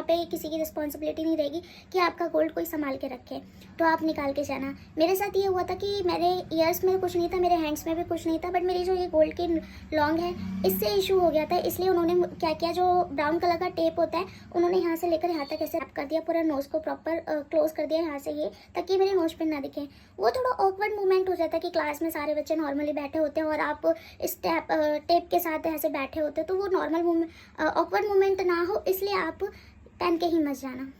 पे किसी की रिस्पॉन्सिबिलिटी नहीं रहेगी कि आपका गोल्ड कोई संभाल के रखे, तो आप निकाल के जाना। मेरे साथ ये हुआ था कि मेरे ईयर्स में कुछ नहीं था, मेरे हैंड्स में भी कुछ नहीं था, बट मेरी जो ये गोल्ड की लॉन्ग है इससे इशू हो गया था। इसलिए उन्होंने क्या किया, जो ब्राउन कलर का टेप होता है उन्होंने यहाँ से लेकर यहाँ तक ऐसे रैप कर दिया, पूरा नोज को प्रॉपर क्लोज कर दिया यहाँ से, ये ताकि मेरे नोज पे ना दिखे। वो थोड़ा ऑकवर्ड मूवमेंट हो जाता है कि क्लास में सारे बच्चे नॉर्मली बैठे होते हैं और आप इस टेप के साथ ऐसे बैठे होते हैं, तो वो नॉर्मल ऑकवर्ड मूवमेंट ना हो, इसलिए आप पहन के ही मत जाना।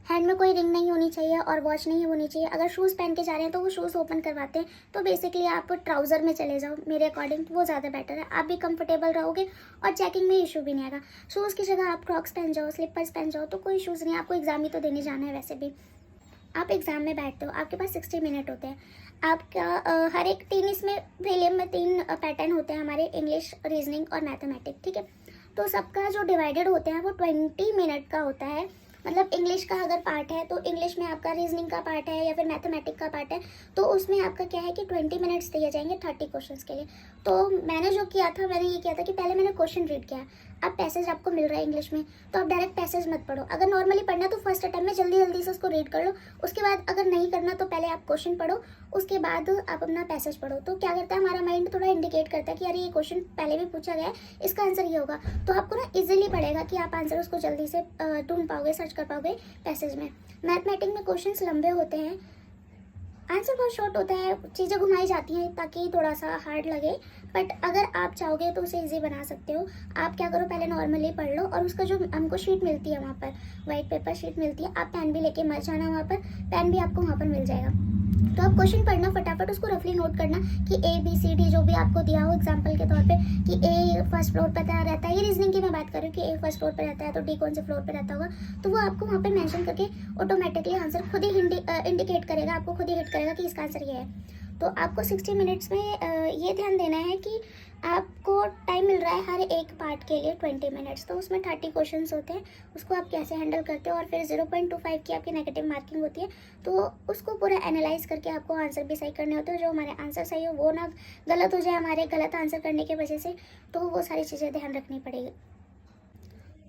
हैंड में कोई रिंग नहीं होनी चाहिए और वॉच नहीं होनी चाहिए। अगर शूज़ पहन के जा रहे हैं तो वो शूज़ ओपन करवाते हैं, तो बेसिकली आप ट्राउज़र में चले जाओ, मेरे अकॉर्डिंग वो ज़्यादा बेटर है। आप भी कंफर्टेबल रहोगे और चेकिंग में इशू भी नहीं आएगा। शूज़ की जगह आप क्रॉक्स पहन जाओ, स्लीपर्स पहन जाओ, तो कोई इशूज़ नहीं। आपको एग्ज़ाम ही तो देने जाना है। वैसे भी आप एग्ज़ाम में बैठते हो, आपके पास 60 मिनट होते हैं। आपका हर एक 3 इसमें प्रीलिम में 3 पैटर्न होते हैं हमारे, इंग्लिश, रीजनिंग और मैथमेटिक्स, ठीक है। तो सबका जो डिवाइडेड होता है वो 20 मिनट का होता है। मतलब इंग्लिश का अगर पार्ट है तो इंग्लिश में आपका रीजनिंग का पार्ट है या फिर मैथमेटिक्स का पार्ट है, तो उसमें आपका क्या है कि 20 मिनट्स दिए जाएंगे 30 क्वेश्चंस के लिए। तो मैंने जो किया था, मैंने ये किया था कि पहले मैंने क्वेश्चन रीड किया। अब पैसेज आपको मिल रहा है इंग्लिश में, तो आप डायरेक्ट पैसेज मत पढ़ो। अगर नॉर्मली पढ़ना है तो फर्स्ट अटेम्प्ट में जल्दी जल्दी से उसको रीड कर लो। उसके बाद अगर नहीं करना तो पहले आप क्वेश्चन पढ़ो, उसके बाद आप अपना पैसेज पढ़ो। तो क्या करता है, हमारा माइंड थोड़ा इंडिकेट करता है कि यार ये क्वेश्चन पहले भी पूछा गया है, इसका आंसर ये होगा। तो आपको ना इजीली पड़ेगा कि आप आंसर उसको जल्दी से ढूंढ पाओगे, सर्च कर पाओगे पैसेज में। मैथमेटिक्स में क्वेश्चंस लंबे होते हैं, आंसर बहुत शॉर्ट होता है, चीज़ें घुमाई जाती हैं ताकि थोड़ा सा हार्ड लगे। बट अगर आप चाहोगे तो उसे इजी बना सकते हो। आप क्या करो, पहले नॉर्मली पढ़ लो और उसका जो हमको शीट मिलती है वहाँ पर, वाइट पेपर शीट मिलती है, आप पेन भी लेके मत जाना, वहाँ पर पेन भी आपको वहाँ पर मिल जाएगा। तो आप क्वेश्चन पढ़ना, फटाफट उसको रफली नोट करना कि A B C D जो भी आपको दिया हो एग्जाम्पल के तौर पे कि A फर्स्ट फ्लोर पर रहता है, ये रीजनिंग की मैं बात कर रही हूँ कि A फर्स्ट फ्लोर पर रहता है तो D कौन से फ्लोर पर रहता होगा, तो वो आपको वहाँ पे मेंशन करके ऑटोमेटिकली आंसर खुद ही इंडिकेट करेगा, आपको खुद ही हिट करेगा कि इसका आंसर ये है। तो आपको 60 मिनट्स में ये ध्यान देना है कि आपको टाइम मिल रहा है हर एक पार्ट के लिए 20 मिनट्स, तो उसमें 30 क्वेश्चंस होते हैं, उसको आप कैसे हैंडल करते हो। और फिर 0.25 की आपकी नेगेटिव मार्किंग होती है, तो उसको पूरा एनालाइज करके आपको आंसर भी सही करने होते हैं। जो हमारे आंसर सही हो वो ना गलत हो जाए हमारे गलत आंसर करने की वजह से, तो वो सारी चीज़ें ध्यान रखनी पड़ेगी।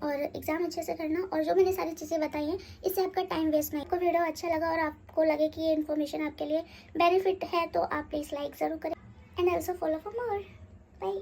और एग्ज़ाम अच्छे से करना, और जो मैंने सारी चीज़ें बताई हैं इससे आपका टाइम वेस्ट नहीं। आपको वीडियो अच्छा लगा और आपको लगे कि ये इन्फॉर्मेशन आपके लिए बेनिफिट है तो आप प्लीज़ लाइक ज़रूर करें and also follow for more. Bye.